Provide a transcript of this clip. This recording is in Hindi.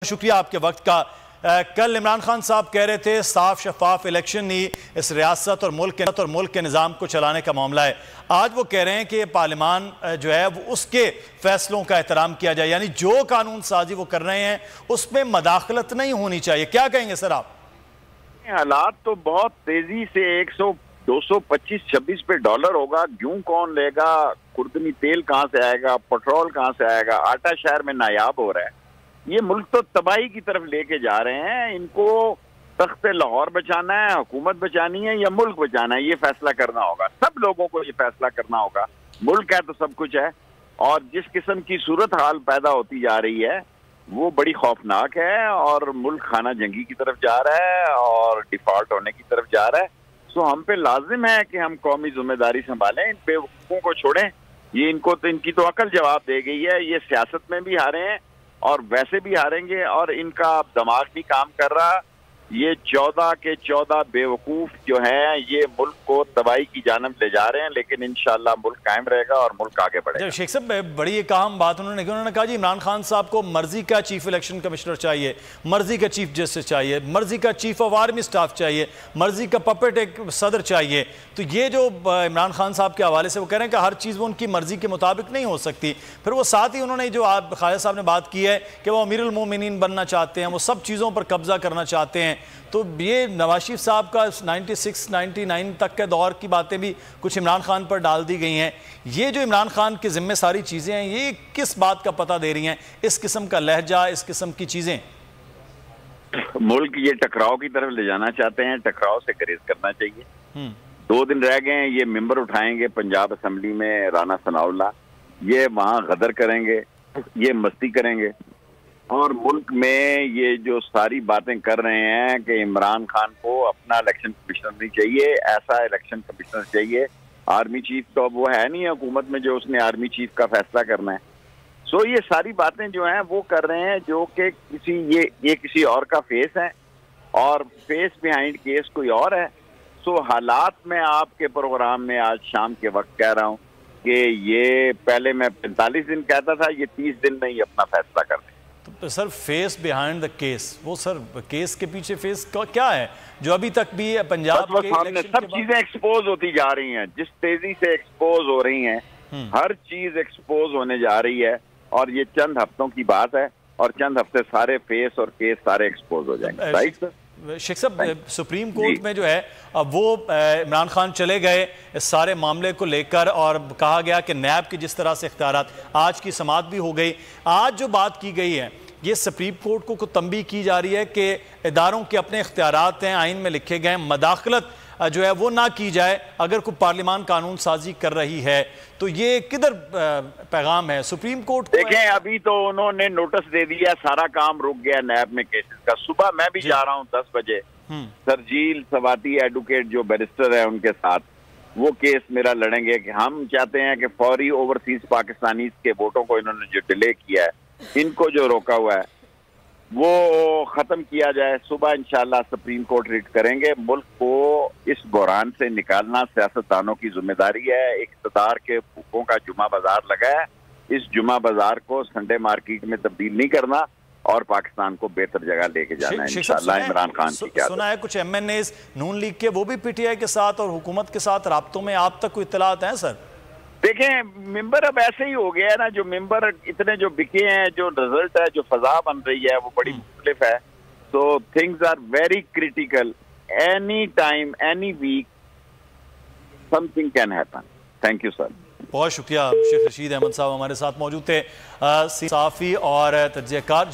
शुक्रिया आपके वक्त का। कल इमरान खान साहब कह रहे थे साफ शफाफ इलेक्शन ही इस रियासत और मुल्क के निज़ाम को चलाने का मामला है। आज वो कह रहे हैं कि पार्लियामान जो है वो उसके फैसलों का एहतराम किया जाए, यानी जो कानून साजी वो कर रहे हैं उसमें मदाखलत नहीं होनी चाहिए। क्या कहेंगे सर आप? हालात तो बहुत तेजी से 100, 225, 26 पे डॉलर होगा। गेहूं कौन लेगा? खुर्दनी तेल कहां से आएगा? पेट्रोल कहां से आएगा? आटा शहर में नायाब हो रहा है। ये मुल्क तो तबाही की तरफ लेके जा रहे हैं। इनको तख्त लाहौर बचाना है, हुकूमत बचानी है या मुल्क बचाना है, ये फैसला करना होगा। सब लोगों को ये फैसला करना होगा। मुल्क है तो सब कुछ है, और जिस किस्म की सूरत हाल पैदा होती जा रही है वो बड़ी खौफनाक है, और मुल्क खाना जंगी की तरफ जा रहा है और डिफॉल्ट होने की तरफ जा रहा है। सो हम पे लाजिम है कि हम कौमी जिम्मेदारी संभालें, इन बेवकूफों को छोड़ें। ये इनकी तो अकल जवाब दे गई है। ये सियासत में भी हारे हैं और वैसे भी हारेंगे, और इनका दिमाग नहीं काम कर रहा। ये 14 के 14 बेवकूफ जो हैं ये मुल्क को तबाही की जानब ले जा रहे हैं, लेकिन इंशाल्लाह मुल्क कायम रहेगा और मुल्क आगे बढ़ेगा। शेख साहब, बड़ी एक अहम बात उन्होंने की। उन्होंने कहा जी इमरान खान साहब को मर्जी का चीफ इलेक्शन कमिश्नर चाहिए, मर्जी का चीफ जस्टिस चाहिए, मर्जी का चीफ ऑफ आर्मी स्टाफ चाहिए, मर्जी का पपेट एक सदर चाहिए। तो ये जो इमरान खान साहब के हवाले से वो कह रहे हैं कि हर चीज़ वो उनकी मर्जी के मुताबिक नहीं हो सकती। फिर वो साथ ही उन्होंने जो आप खालिद साहब ने बात की है कि वो अमीरुल मोमिनीन बनना चाहते हैं, वो सब चीज़ों पर कब्जा करना चाहते हैं। तो ये नवाज शरीफ साहब का 96, 99 तक के दौर की बातें भी कुछ इमरान खान पर डाल दी गई हैं। ये जो इमरान खान के जिम्मे सारी चीज़ें हैं, ये किस बात का पता दे रही हैं? इस किस्म का लहजा, इस किस्म की चीज़ें मुल्क ये टकराव की तरफ ले जाना चाहते हैं। टकराव से गुरेज करना चाहिए। 2 दिन रह गए हैं। ये मेंबर उठाएंगे पंजाब असम्बली में, राना सनाउल्लाह, ये वहां गदर करेंगे, ये मस्ती करेंगे, और मुल्क में ये जो सारी बातें कर रहे हैं कि इमरान खान को अपना इलेक्शन कमिश्नर नहीं चाहिए, ऐसा इलेक्शन कमिश्नर चाहिए। आर्मी चीफ तो अब वो है नहीं है हुकूमत में जो उसने आर्मी चीफ का फैसला करना है। सो ये सारी बातें जो हैं वो कर रहे हैं, जो कि ये किसी और का फेस है, और फेस बिहाइंड केस कोई और है। सो हालात में आपके प्रोग्राम में आज शाम के वक्त कह रहा हूँ कि ये पहले मैं 45 दिन कहता था, ये 30 दिन में ही अपना फैसला कर दें। तो sir face behind the case, वो सर केस के पीछे फेस क्या है जो अभी तक भी पंजाब के सामने सब चीजें एक्सपोज होती जा रही हैं। जिस तेजी से एक्सपोज हो रही हैं, हर चीज एक्सपोज होने जा रही है, और ये चंद हफ्तों की बात है, और चंद हफ्ते सारे फेस और केस सारे एक्सपोज हो जाएंगे। Right sir? शेख साहब, सुप्रीम कोर्ट में जो है अब वो इमरान खान चले गए इस सारे मामले को लेकर, और कहा गया कि नैब की जिस तरह से इख्तियारात, आज की समाअत भी हो गई। आज जो बात की गई है ये सुप्रीम कोर्ट को तंबीह की जा रही है कि इदारों के अपने इख्तियारात हैं, आइन में लिखे गए, मदाखलत जो है वो ना की जाए अगर कोई पार्लियामान कानून साजी कर रही है। तो ये किधर पैगाम है सुप्रीम कोर्ट को? देखें, अभी तो उन्होंने नोटिस दे दिया, सारा काम रुक गया नैब में केसेस का। सुबह मैं भी जा रहा हूँ 10 बजे, सरजील सवाती एडवोकेट जो बैरिस्टर है उनके साथ वो केस मेरा लड़ेंगे कि हम चाहते हैं कि फौरी ओवरसीज पाकिस्तानी के वोटों को इन्होंने जो डिले किया है, इनको जो रोका हुआ है, वो खत्म किया जाए। सुबह इंशाल्लाह सुप्रीम कोर्ट रिट करेंगे। मुल्क को इस बहरान से निकालना सियासतदानों की जिम्मेदारी है। इक़्तिदार के भूखों का जुमा बाजार लगा है, इस जुमा बाजार को संडे मार्केट में तब्दील नहीं करना और पाकिस्तान को बेहतर जगह लेके जाना है इंशाल्लाह। इमरान खान की क्या सुना है कुछ MNAs नून लीग के वो भी PTI के साथ और हुकूमत के साथ राब्तों में, आप तक कोई इत्तलात है सर? देखें, मेंबर अब ऐसे ही हो गया है ना, जो मेंबर इतने जो बिके हैं, जो रिजल्ट है, जो फजा बन रही है वो बड़ी मुख्तलिफ है। So things are very critical. Any time, any week something can happen. Thank you sir. बहुत शुक्रिया। शेख रशीद अहमद साहब हमारे साथ मौजूद थे, सहाफ़ी और तजज़ियाकार।